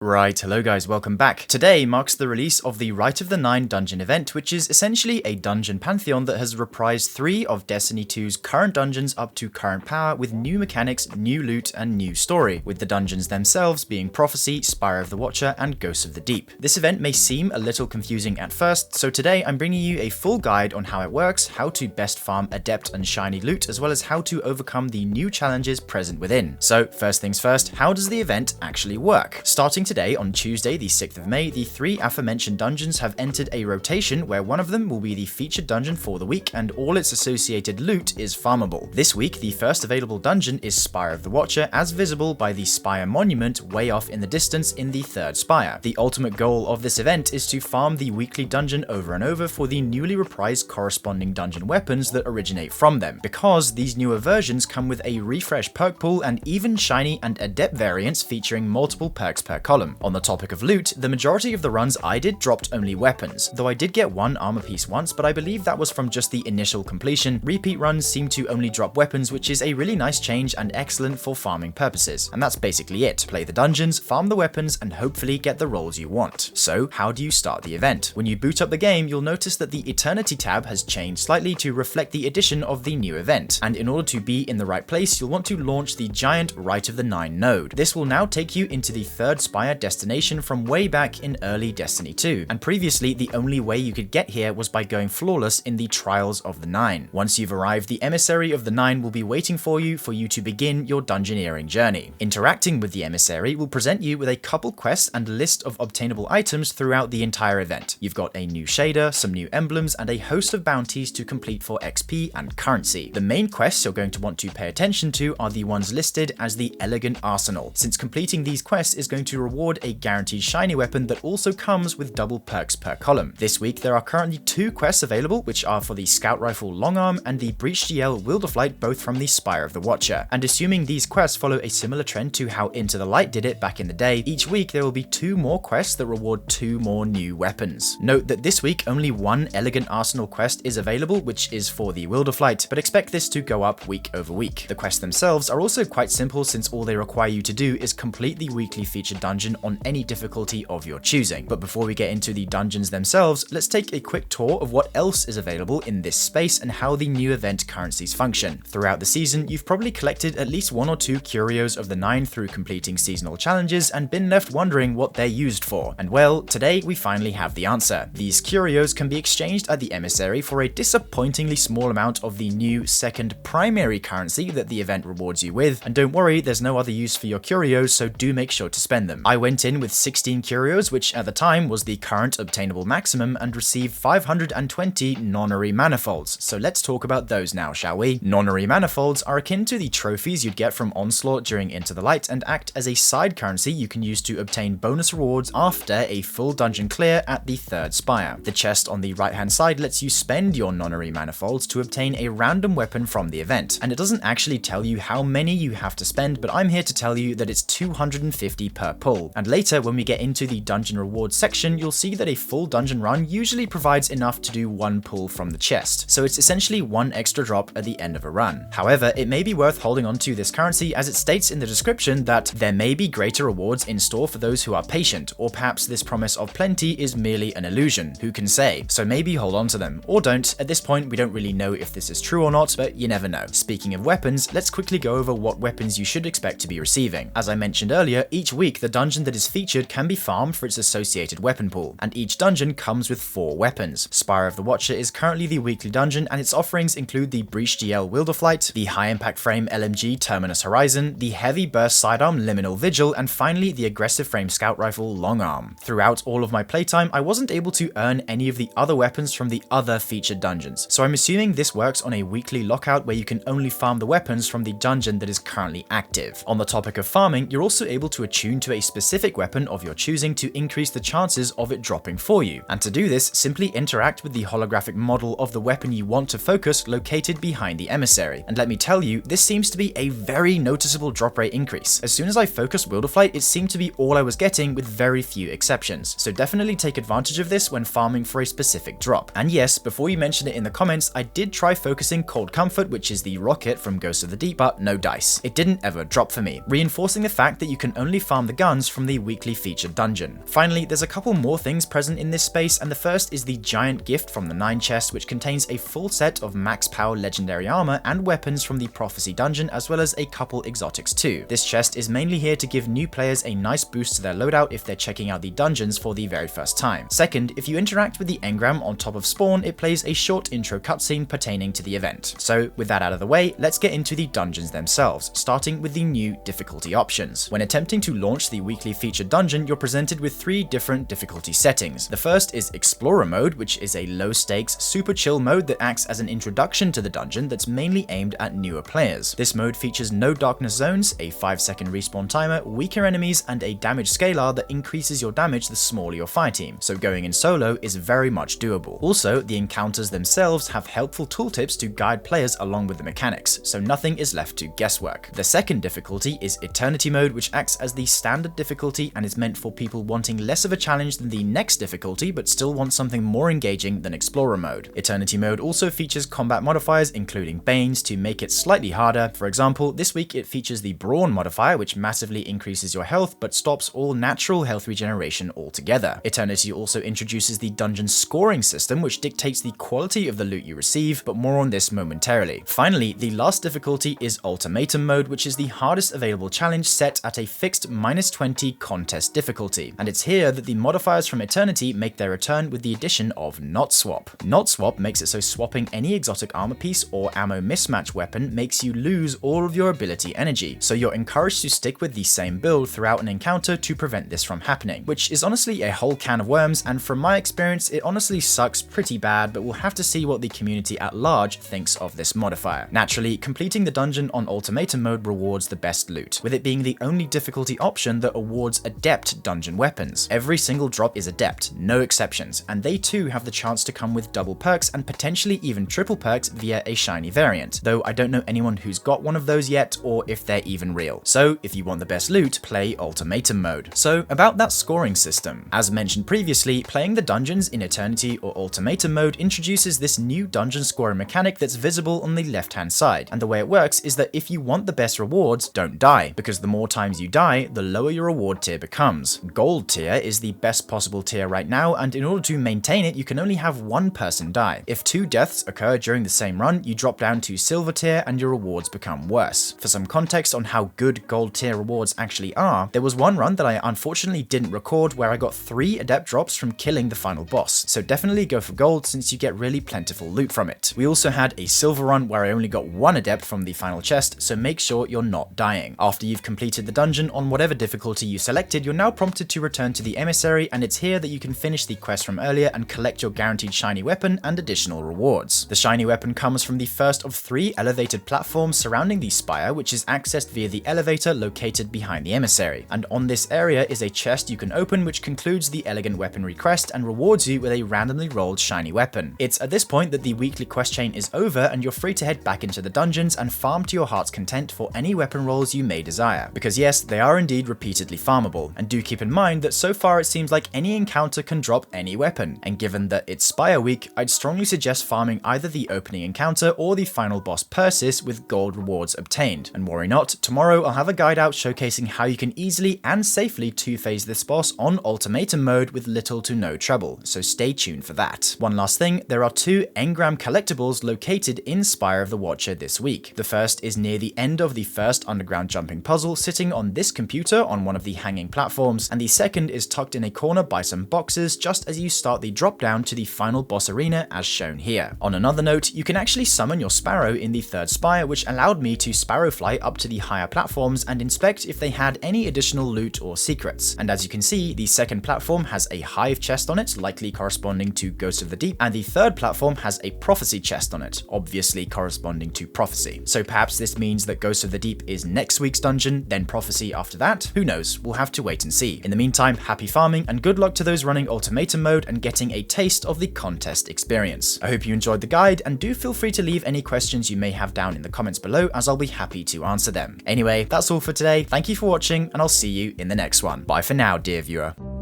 Right, hello guys, welcome back. Today marks the release of the Rite of the Nine dungeon event, which is essentially a dungeon pantheon that has reprised 3 of Destiny 2's current dungeons up to current power with new mechanics, new loot, and new story, with the dungeons themselves being Prophecy, Spire of the Watcher, and Ghosts of the Deep. This event may seem a little confusing at first, so today I'm bringing you a full guide on how it works, how to best farm adept and shiny loot, as well as how to overcome the new challenges present within. So first things first, how does the event actually work? Starting today, on Tuesday the 6th of May, the 3 aforementioned dungeons have entered a rotation where one of them will be the featured dungeon for the week and all its associated loot is farmable. This week, the first available dungeon is Spire of the Watcher, as visible by the Spire monument way off in the distance in the 3rd Spire. The ultimate goal of this event is to farm the weekly dungeon over and over for the newly reprised corresponding dungeon weapons that originate from them, because these newer versions come with a refresh perk pool and even shiny and adept variants featuring multiple perks per column. On the topic of loot, the majority of the runs I did dropped only weapons, though I did get one armor piece once, but I believe that was from just the initial completion. Repeat runs seem to only drop weapons, which is a really nice change and excellent for farming purposes. And that's basically it. Play the dungeons, farm the weapons, and hopefully get the rolls you want. So how do you start the event? When you boot up the game, you'll notice that the Eternity tab has changed slightly to reflect the addition of the new event. And in order to be in the right place, you'll want to launch the giant Rite of the Nine node. This will now take you into the 3rd Spire destination from way back in early Destiny 2, and previously the only way you could get here was by going flawless in the Trials of the Nine. Once you've arrived, the Emissary of the Nine will be waiting for you to begin your dungeoneering journey. Interacting with the Emissary will present you with a couple quests and a list of obtainable items throughout the entire event. You've got a new shader, some new emblems, and a host of bounties to complete for XP and currency. The main quests you're going to want to pay attention to are the ones listed as the Elegant Arsenal, since completing these quests is going to reward a guaranteed shiny weapon that also comes with double perks per column. This week there are currently 2 quests available, which are for the Scout Rifle Longarm and the Breached GL Wilderflight, both from the Spire of the Watcher. And assuming these quests follow a similar trend to how Into the Light did it back in the day, each week there will be 2 more quests that reward 2 more new weapons. Note that this week only 1 Elegant Arsenal quest is available, which is for the Wilderflight, but expect this to go up week over week. The quests themselves are also quite simple, since all they require you to do is complete the weekly featured dungeon on any difficulty of your choosing. But before we get into the dungeons themselves, let's take a quick tour of what else is available in this space and how the new event currencies function. Throughout the season, you've probably collected at least 1 or 2 curios of the 9 through completing seasonal challenges and been left wondering what they're used for. And well, today we finally have the answer. These curios can be exchanged at the Emissary for a disappointingly small amount of the new 2nd primary currency that the event rewards you with, and don't worry, there's no other use for your curios, so do make sure to spend them. I went in with 16 curios, which at the time was the current obtainable maximum, and received 520 nonary manifolds. So let's talk about those now, shall we? Nonary manifolds are akin to the trophies you'd get from Onslaught during Into the Light and act as a side currency you can use to obtain bonus rewards after a full dungeon clear at the 3rd Spire. The chest on the right hand side lets you spend your nonary manifolds to obtain a random weapon from the event, and it doesn't actually tell you how many you have to spend, but I'm here to tell you that it's 250 per pull. And later, when we get into the dungeon rewards section, you'll see that a full dungeon run usually provides enough to do 1 pull from the chest, so it's essentially 1 extra drop at the end of a run. However, it may be worth holding on to this currency, as it states in the description that there may be greater rewards in store for those who are patient, or perhaps this promise of plenty is merely an illusion, who can say? So maybe hold on to them, or don't. At this point we don't really know if this is true or not, but you never know. Speaking of weapons, let's quickly go over what weapons you should expect to be receiving. As I mentioned earlier, each week the dungeon that is featured can be farmed for its associated weapon pool, and each dungeon comes with 4 weapons. Spire of the Watcher is currently the weekly dungeon, and its offerings include the Breached GL Wilderflight, the High Impact Frame LMG Terminus Horizon, the Heavy Burst Sidearm Liminal Vigil, and finally the Aggressive Frame Scout Rifle Longarm. Throughout all of my playtime, I wasn't able to earn any of the other weapons from the other featured dungeons, so I'm assuming this works on a weekly lockout where you can only farm the weapons from the dungeon that is currently active. On the topic of farming, you're also able to attune to a specific weapon of your choosing to increase the chances of it dropping for you. And to do this, simply interact with the holographic model of the weapon you want to focus located behind the Emissary. And let me tell you, this seems to be a very noticeable drop rate increase. As soon as I focused Wilderflight, it seemed to be all I was getting with very few exceptions. So definitely take advantage of this when farming for a specific drop. And yes, before you mention it in the comments, I did try focusing Cold Comfort, which is the rocket from Ghosts of the Deep, but no dice. It didn't ever drop for me, reinforcing the fact that you can only farm the guns from the weekly featured dungeon. Finally, there's a couple more things present in this space, and the first is the giant gift from the 9 chest, which contains a full set of max power legendary armor and weapons from the prophecy dungeon, as well as a couple exotics too. This chest is mainly here to give new players a nice boost to their loadout if they're checking out the dungeons for the very first time. Second, if you interact with the engram on top of spawn, it plays a short intro cutscene pertaining to the event. So with that out of the way, let's get into the dungeons themselves, starting with the new difficulty options. When attempting to launch the weekly featured dungeon, you're presented with 3 different difficulty settings. The first is Explorer mode, which is a low stakes, super chill mode that acts as an introduction to the dungeon that's mainly aimed at newer players. This mode features no darkness zones, a 5-second respawn timer, weaker enemies, and a damage scalar that increases your damage the smaller your fire team, so going in solo is very much doable. Also, the encounters themselves have helpful tooltips to guide players along with the mechanics, so nothing is left to guesswork. The second difficulty is Eternity mode, which acts as the standard difficulty and is meant for people wanting less of a challenge than the next difficulty but still want something more engaging than Explorer mode. Eternity mode also features combat modifiers including Banes to make it slightly harder. For example, this week it features the Brawn modifier, which massively increases your health but stops all natural health regeneration altogether. Eternity also introduces the dungeon scoring system, which dictates the quality of the loot you receive, but more on this momentarily. Finally, the last difficulty is Ultimatum mode, which is the hardest available challenge set at a fixed -20 contest difficulty, and it's here that the modifiers from Eternity make their return with the addition of Not Swap. Not Swap makes it so swapping any exotic armor piece or ammo mismatch weapon makes you lose all of your ability energy, so you're encouraged to stick with the same build throughout an encounter to prevent this from happening, which is honestly a whole can of worms, and from my experience it honestly sucks pretty bad, but we'll have to see what the community at large thinks of this modifier. Naturally, completing the dungeon on Ultimatum mode rewards the best loot, with it being the only difficulty option that awards adept dungeon weapons. Every single drop is adept, no exceptions, and they too have the chance to come with double perks and potentially even triple perks via a shiny variant, though I don't know anyone who's got one of those yet or if they're even real. So if you want the best loot, play Ultimatum mode. So about that scoring system. As mentioned previously, playing the dungeons in Eternity or Ultimatum mode introduces this new dungeon scoring mechanic that's visible on the left hand side, and the way it works is that if you want the best rewards, don't die, because the more times you die, the lower your reward tier becomes. Gold tier is the best possible tier right now, and in order to maintain it, you can only have 1 person die. If 2 deaths occur during the same run, you drop down to silver tier and your rewards become worse. For some context on how good gold tier rewards actually are, there was one run that I unfortunately didn't record where I got 3 adept drops from killing the final boss, so definitely go for gold since you get really plentiful loot from it. We also had a silver run where I only got 1 adept from the final chest, so make sure you're not dying. After you've completed the dungeon on whatever difficulty you selected, you're now prompted to return to the emissary, and it's here that you can finish the quest from earlier and collect your guaranteed shiny weapon and additional rewards. The shiny weapon comes from the first of 3 elevated platforms surrounding the Spire, which is accessed via the elevator located behind the emissary, and on this area is a chest you can open which concludes the elegant weaponry quest and rewards you with a randomly rolled shiny weapon. It's at this point that the weekly quest chain is over and you're free to head back into the dungeons and farm to your heart's content for any weapon rolls you may desire, because yes, they are indeed repeatedly farmable, and do keep in mind that so far it seems like any encounter can drop any weapon, and given that it's Spire week, I'd strongly suggest farming either the opening encounter or the final boss Persis with gold rewards obtained. And worry not, tomorrow I'll have a guide out showcasing how you can easily and safely 2-phase this boss on Ultimatum mode with little to no trouble, so stay tuned for that. One last thing, there are 2 engram collectibles located in Spire of the Watcher this week. The first is near the end of the first underground jumping puzzle sitting on this computer on one of the hanging platforms, and the second is tucked in a corner by some boxes just as you start the drop down to the final boss arena as shown here. On another note, you can actually summon your Sparrow in the 3rd Spire, which allowed me to Sparrow fly up to the higher platforms and inspect if they had any additional loot or secrets. And as you can see, the 2nd platform has a hive chest on it, likely corresponding to Ghost of the Deep, and the 3rd platform has a prophecy chest on it, obviously corresponding to prophecy. So perhaps this means that Ghost of the Deep is next week's dungeon, then prophecy after that? Who knows? We'll have to wait and see. In the meantime, happy farming and good luck to those running Ultimatum mode and getting a taste of the contest experience. I hope you enjoyed the guide, and do feel free to leave any questions you may have down in the comments below, as I'll be happy to answer them. Anyway, that's all for today. Thank you for watching, and I'll see you in the next one. Bye for now, dear viewer.